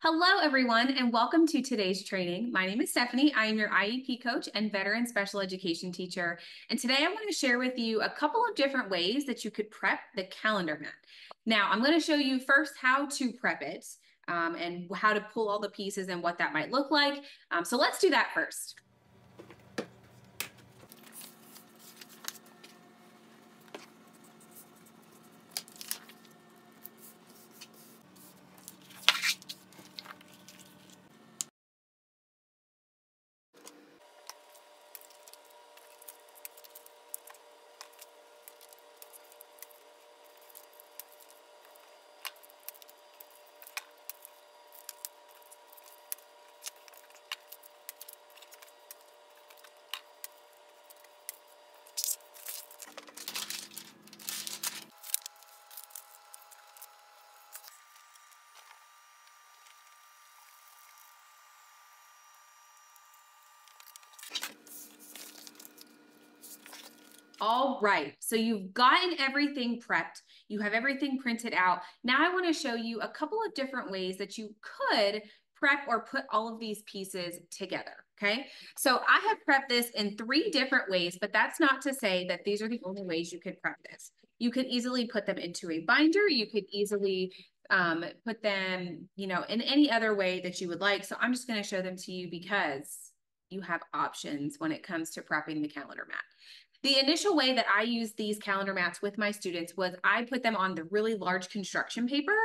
Hello, everyone, and welcome to today's training. My name is Stephanie. I am your IEP coach and veteran special education teacher. And today I want to share with you a couple of different ways that you could prep the calendar mat. Now, I'm going to show you first how to prep it and how to pull all the pieces and what that might look like. So let's do that first. All right, so you've gotten everything prepped. You have everything printed out. Now I want to show you a couple of different ways that you could prep or put all of these pieces together, okay? So I have prepped this in 3 different ways, but that's not to say that these are the only ways you could prep this. You could easily put them into a binder. You could easily put them, in any other way that you would like. So I'm just going to show them to you because you have options when it comes to prepping the calendar mat. The initial way that I used these calendar mats with my students was I put them on the really large construction paper,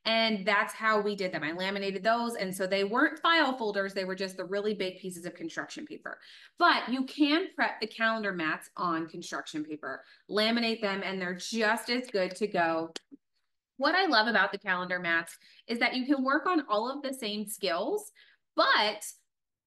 and that's how we did them. I laminated those, and so they weren't file folders. They were just the really big pieces of construction paper. But you can prep the calendar mats on construction paper, laminate them, and they're just as good to go. What I love about the calendar mats is that you can work on all of the same skills, but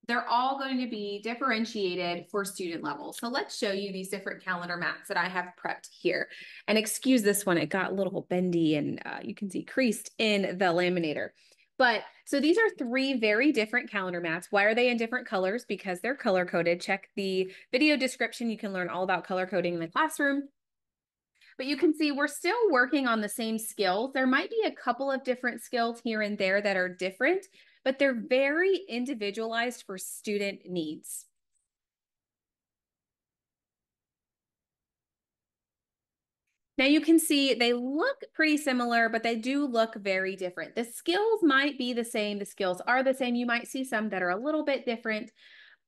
they're all going to be differentiated for student levels. So let's show you these different calendar mats that I have prepped here. And excuse this one, it got a little bendy and you can see creased in the laminator. But so these are 3 very different calendar mats. Why are they in different colors? Because they're color coded. Check the video description. You can learn all about color coding in the classroom. But you can see we're still working on the same skills. There might be a couple of different skills here and there that are different, but they're very individualized for student needs. Now you can see they look pretty similar, but they do look very different. The skills might be the same. The skills are the same. You might see some that are a little bit different,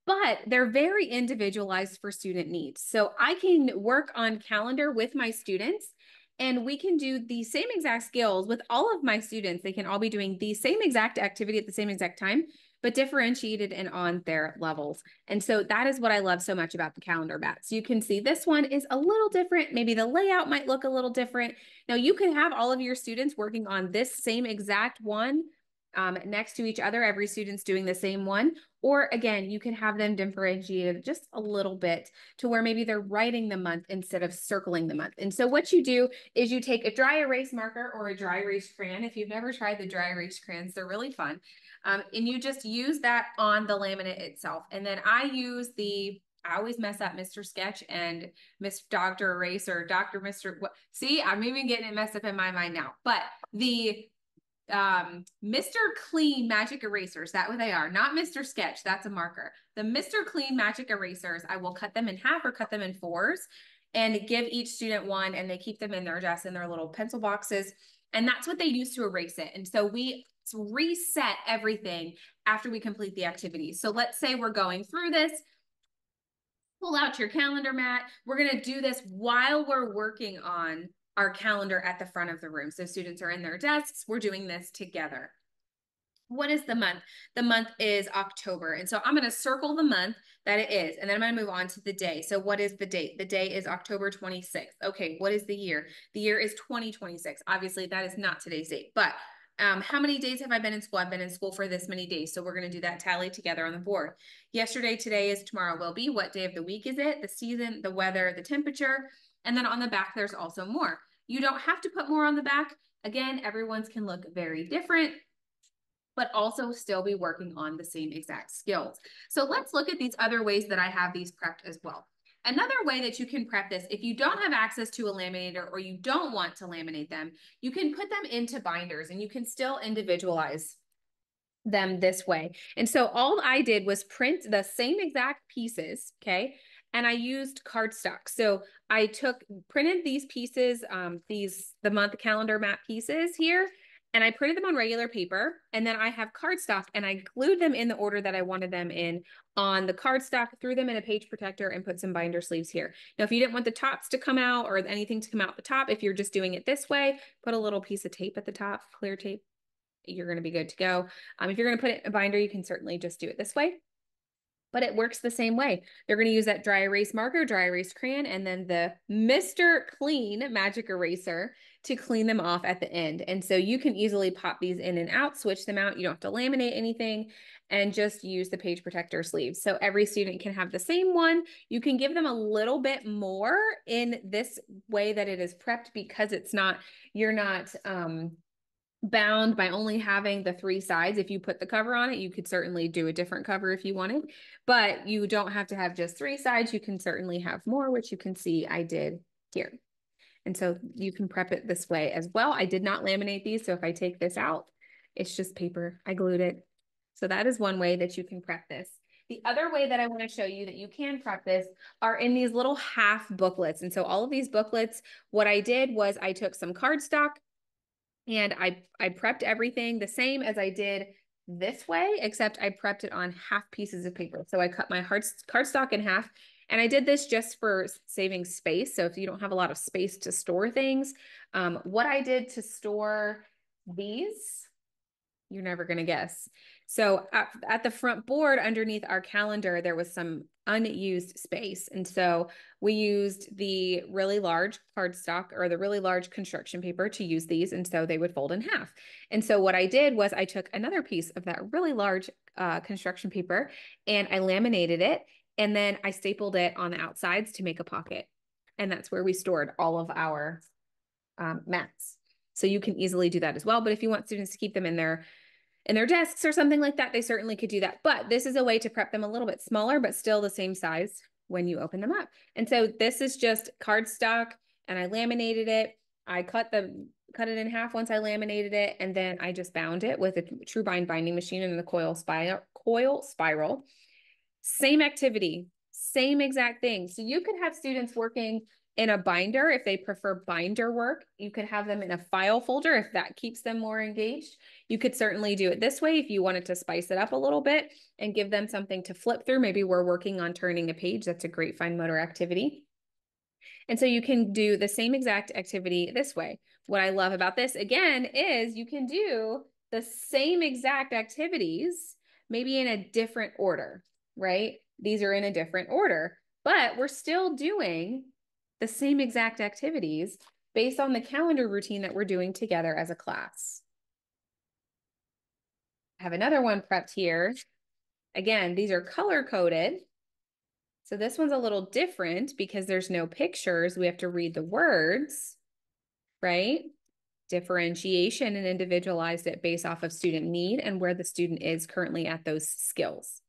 but they're very individualized for student needs. So I can work on calendar with my students, and we can do the same exact skills with all of my students. They can all be doing the same exact activity at the same exact time, but differentiated and on their levels. And so that is what I love so much about the calendar mats. You can see this one is a little different. Maybe the layout might look a little different. Now you can have all of your students working on this same exact one next to each other. Every student's doing the same one. Or again, you can have them differentiated just a little bit to where maybe they're writing the month instead of circling the month. And so what you do is you take a dry erase marker or a dry erase crayon. If you've never tried the dry erase crayons, they're really fun. And you just use that on the laminate itself. And then I use I always mess up Mr. Sketch and Miss Dr. Erase or Dr. Mr. See, I'm even getting it messed up in my mind now. But the Mr. Clean magic erasers, that what they are, not Mr. Sketch, that's a marker. The Mr. Clean magic erasers, I will cut them in half or cut them in 4s and give each student one, and they keep them in their desk in their little pencil boxes, and that's what they use to erase it. And so we reset everything after we complete the activity. So let's say we're going through this. Pull out your calendar mat. We're going to do this while we're working on our calendar at the front of the room. So students are in their desks. We're doing this together. What is the month? The month is October. And so I'm going to circle the month that it is. And then I'm going to move on to the day. So what is the date? The day is October 26th. Okay, what is the year? The year is 2026. Obviously, that is not today's date. But how many days have I been in school? I've been in school for this many days. So we're going to do that tally together on the board. Yesterday, today is, tomorrow will be. What day of the week is it? The season, the weather, the temperature. And then on the back, there's also more. You don't have to put more on the back. Again, everyone's can look very different, but also still be working on the same exact skills. So let's look at these other ways that I have these prepped as well. Another way that you can prep this, if you don't have access to a laminator or you don't want to laminate them, you can put them into binders and you can still individualize them this way. And so all I did was print the same exact pieces, okay? And I used cardstock. So I printed these pieces, the month calendar map pieces here, and I printed them on regular paper. And then I have cardstock and I glued them in the order that I wanted them in on the cardstock, threw them in a page protector and put some binder sleeves here. Now, if you didn't want the tops to come out or anything to come out the top, if you're just doing it this way, put a little piece of tape at the top, clear tape, you're going to be good to go. If you're going to put it in a binder, you can certainly just do it this way, but it works the same way. They're going to use that dry erase marker, dry erase crayon, and then the Mr. Clean magic eraser to clean them off at the end. And so you can easily pop these in and out, switch them out. You don't have to laminate anything and just use the page protector sleeves. So every student can have the same one. You can give them a little bit more in this way that it is prepped because you're not, bound by only having the 3 sides. If you put the cover on it, you could certainly do a different cover if you wanted, but you don't have to have just 3 sides. You can certainly have more, which you can see I did here. And so you can prep it this way as well. I did not laminate these, so if I take this out, it's just paper. I glued it. So that is one way that you can prep this. The other way that I want to show you that you can prep this are in these little half booklets. And so all of these booklets, what I did was I took some cardstock, and I prepped everything the same as I did this way, except I prepped it on half pieces of paper. So I cut my cardstock in half, and I did this just for saving space. So if you don't have a lot of space to store things, what I did to store these, you're never going to guess. So at the front board underneath our calendar, there was some unused space. And so we used the really large cardstock or the really large construction paper to use these. And so they would fold in half. And so what I did was I took another piece of that really large construction paper and I laminated it. And then I stapled it on the outsides to make a pocket. And that's where we stored all of our mats. So you can easily do that as well. But if you want students to keep them in their desks or something like that, they certainly could do that. But this is a way to prep them a little bit smaller, but still the same size when you open them up. And so this is just cardstock and I laminated it. I cut it in half once I laminated it. And then I just bound it with a TrueBind binding machine and the coil spiral. Same activity, same exact thing. So you could have students working in a binder if they prefer binder work. You could have them in a file folder if that keeps them more engaged. You could certainly do it this way if you wanted to spice it up a little bit and give them something to flip through. Maybe we're working on turning a page. That's a great fine motor activity. And so you can do the same exact activity this way. What I love about this, again, is you can do the same exact activities, maybe in a different order, right? These are in a different order, but we're still doing the same exact activities based on the calendar routine that we're doing together as a class. I have another one prepped here. Again, these are color-coded. So this one's a little different because there's no pictures. We have to read the words, right? Differentiation and individualized it based off of student need and where the student is currently at those skills.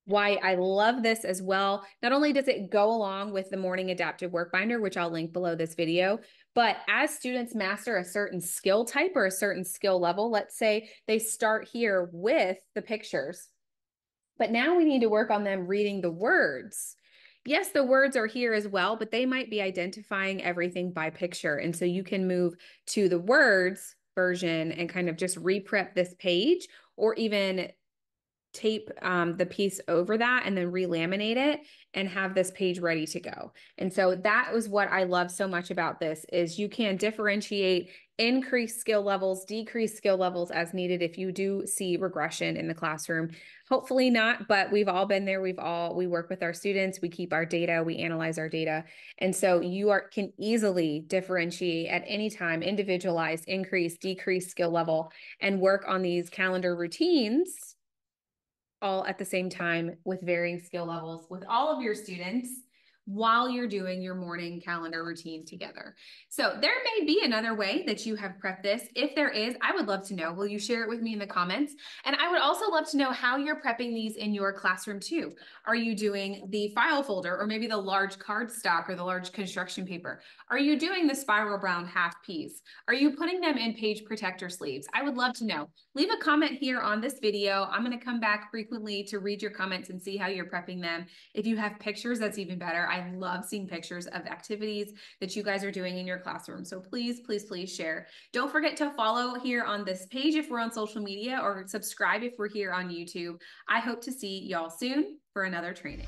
Why I love this as well. Not only does it go along with the morning adaptive work binder, which I'll link below this video, but as students master a certain skill type or a certain skill level, let's say they start here with the pictures, but now we need to work on them reading the words. Yes, the words are here as well, but they might be identifying everything by picture. And so you can move to the words version and kind of just re-prep this page, or even tape the piece over that and then relaminate it and have this page ready to go. And so that was what I love so much about this is you can differentiate, increase skill levels, decrease skill levels as needed if you do see regression in the classroom. Hopefully not, but we've all been there. We work with our students, we keep our data, we analyze our data. And so you can easily differentiate at any time, individualize, increase, decrease skill level, and work on these calendar routines all at the same time with varying skill levels with all of your students while you're doing your morning calendar routine together. So there may be another way that you have prepped this. If there is, I would love to know. Will you share it with me in the comments? And I would also love to know how you're prepping these in your classroom too. Are you doing the file folder, or maybe the large cardstock or the large construction paper? Are you doing the spiral bound half piece? Are you putting them in page protector sleeves? I would love to know. Leave a comment here on this video. I'm going to come back frequently to read your comments and see how you're prepping them. If you have pictures, that's even better. I love seeing pictures of activities that you guys are doing in your classroom. So please, please, please share. Don't forget to follow here on this page if we're on social media, or subscribe if we're here on YouTube. I hope to see y'all soon for another training.